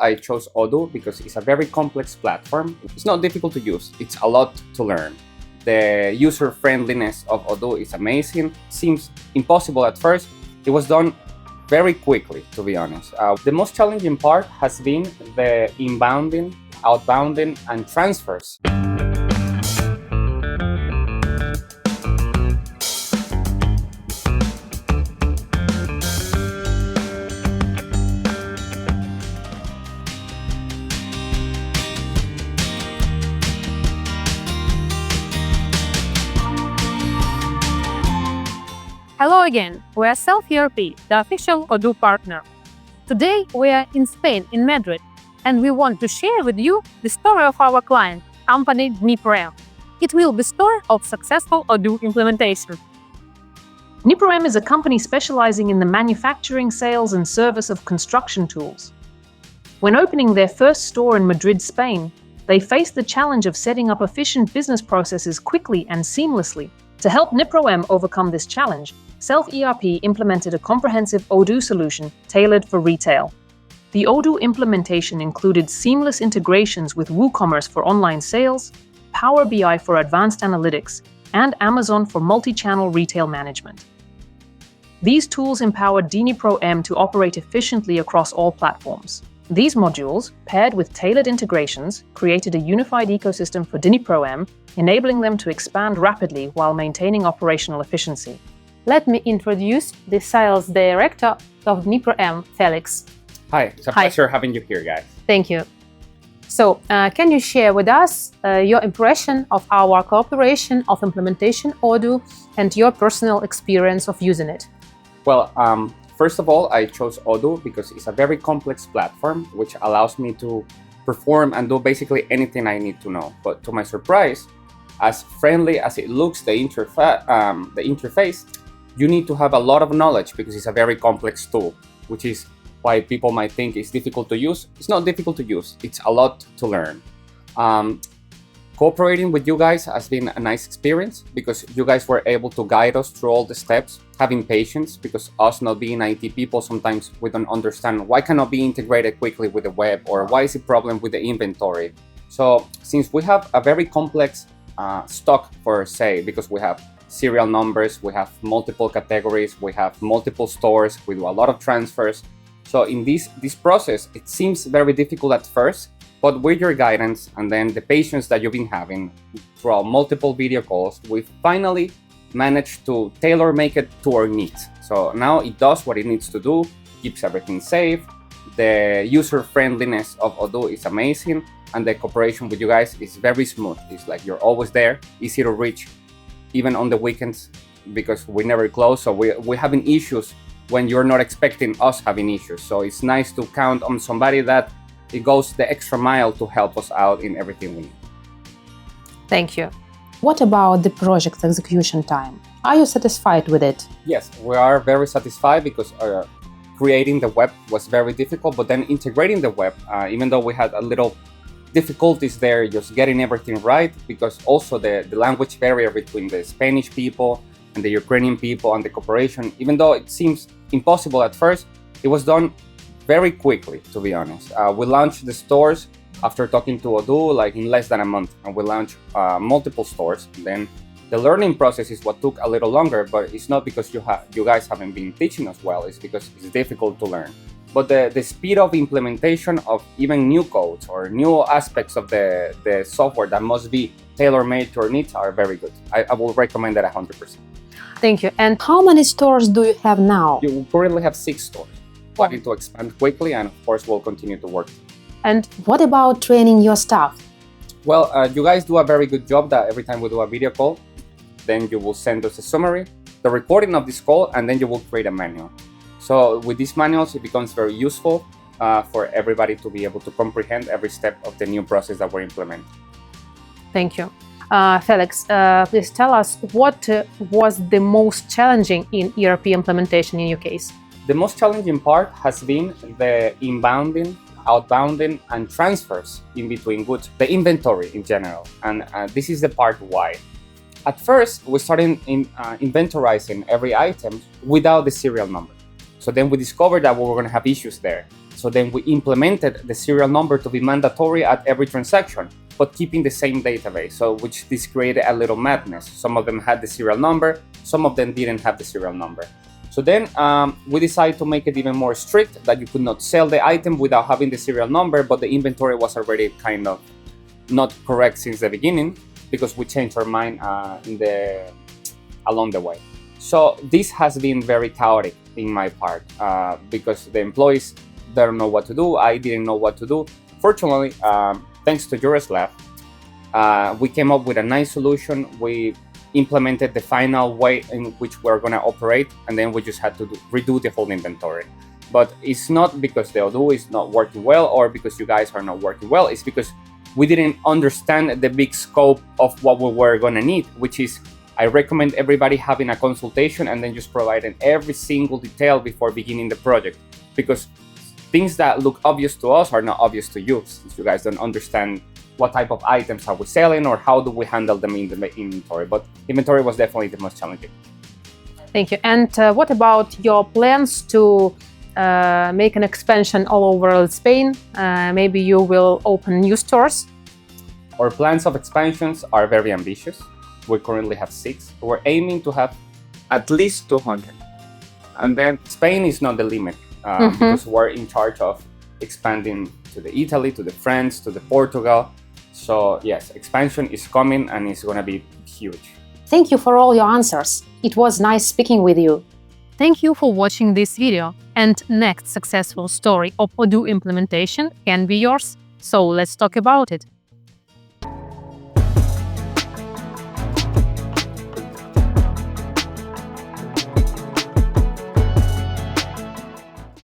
I chose Odoo because it's a very complex platform. It's not difficult to use. It's a lot to learn. The user friendliness of Odoo is amazing. Seems impossible at first. It was done very quickly, to be honest. The most challenging part has been the inbounding, outbounding, and transfers. Hello again, we are SelfERP, the official Odoo partner. Today we are in Spain, in Madrid, and we want to share with you the story of our client, company Dnipro-M. It will be a story of successful Odoo implementation. Dnipro-M is a company specializing in the manufacturing, sales, and service of construction tools. When opening their first store in Madrid, Spain, they faced the challenge of setting up efficient business processes quickly and seamlessly. To help Dnipro-M overcome this challenge, SelfERP implemented a comprehensive Odoo solution tailored for retail. The Odoo implementation included seamless integrations with WooCommerce for online sales, Power BI for advanced analytics, and Amazon for multi-channel retail management. These tools empowered Dnipro-M to operate efficiently across all platforms. These modules, paired with tailored integrations, created a unified ecosystem for Dnipro-M, enabling them to expand rapidly while maintaining operational efficiency. Let me introduce the sales director of Dnipro-M, Felix. Hi, it's a pleasure having you here, guys. Thank you. So, can you share with us your impression of our cooperation of implementation Odoo and your personal experience of using it? Well, first of all, I chose Odoo because it's a very complex platform which allows me to perform and do basically anything I need to know. But to my surprise, as friendly as it looks, the interface, you need to have a lot of knowledge because it's a very complex tool, which is why people might think it's difficult to use. It's not difficult to use, it's a lot to learn. Cooperating with you guys has been a nice experience because you guys were able to guide us through all the steps, having patience, because us not being IT people, sometimes we don't understand why cannot be integrated quickly with the web, or why is a problem with the inventory. So since we have a very complex stock per se, because we have serial numbers, we have multiple categories, we have multiple stores, we do a lot of transfers. So in this process, it seems very difficult at first, but with your guidance and then the patience that you've been having throughout multiple video calls, we finally managed to tailor make it to our needs. So now it does what it needs to do, keeps everything safe. The user friendliness of Odoo is amazing, and the cooperation with you guys is very smooth. It's like you're always there, easy to reach, even on the weekends, because we never close. So we're having issues when you're not expecting us having issues. So it's nice to count on somebody that it goes the extra mile to help us out in everything we need. Thank you. What about the project execution time? Are you satisfied with it? Yes, we are very satisfied because creating the web was very difficult, but then integrating the web, even though we had a little difficulties there, just getting everything right, because also the language barrier between the Spanish people and the Ukrainian people and the cooperation, even though it seems impossible at first, it was done very quickly, to be honest. We launched the stores after talking to Odoo like in less than a month, and we launched multiple stores. Then the learning process is what took a little longer, but it's not because you guys haven't been teaching us well, it's because it's difficult to learn. But the speed of implementation of even new codes or new aspects of the software that must be tailor-made to our needs are very good. I will recommend that 100%. Thank you. And How many stores do you have now? You currently have 6 stores. Planning to expand quickly, and of course we'll continue to work. and What about training your staff? Well, you guys do a very good job that every time we do a video call, then you will send us a summary, the recording of this call, and then you will create a manual. So with these manuals, it becomes very useful for everybody to be able to comprehend every step of the new process that we're implementing. thank you. Felix, please tell us what was the most challenging in ERP implementation in your case? The most challenging part has been the inbounding, outbounding, and transfers in between goods, the inventory in general. And this is the part why. At first, we started inventorizing every item without the serial number. So then we discovered that we were going to have issues there. So then we implemented the serial number to be mandatory at every transaction, but keeping the same database. So which this created a little madness. Some of them had the serial number, some of them didn't have the serial number. So then we decided to make it even more strict, that you could not sell the item without having the serial number, but the inventory was already kind of not correct since the beginning, because we changed our mind along the way. So this has been very chaotic in my part, because the employees don't know what to do. I didn't know what to do. Fortunately, thanks to Juroslav, we came up with a nice solution. We implemented the final way in which we're going to operate, and then we just had to redo the whole inventory. But it's not because the Odoo is not working well or because you guys are not working well. It's because we didn't understand the big scope of what we were going to need, which is, I recommend everybody having a consultation and then just providing every single detail before beginning the project, because things that look obvious to us are not obvious to you, since you guys don't understand what type of items are we selling or how do we handle them in the inventory. But inventory was definitely the most challenging. Thank you. And what about your plans to make an expansion all over Spain? Maybe you will open new stores? Our plans of expansions are very ambitious. We currently have 6. We're aiming to have at least 200. And then Spain is not the limit, because we're in charge of expanding to the Italy, to the France, to the Portugal. So yes, expansion is coming and it's going to be huge. Thank you for all your answers. It was nice speaking with you. Thank you for watching this video. And next successful story of Odoo implementation can be yours. So let's talk about it.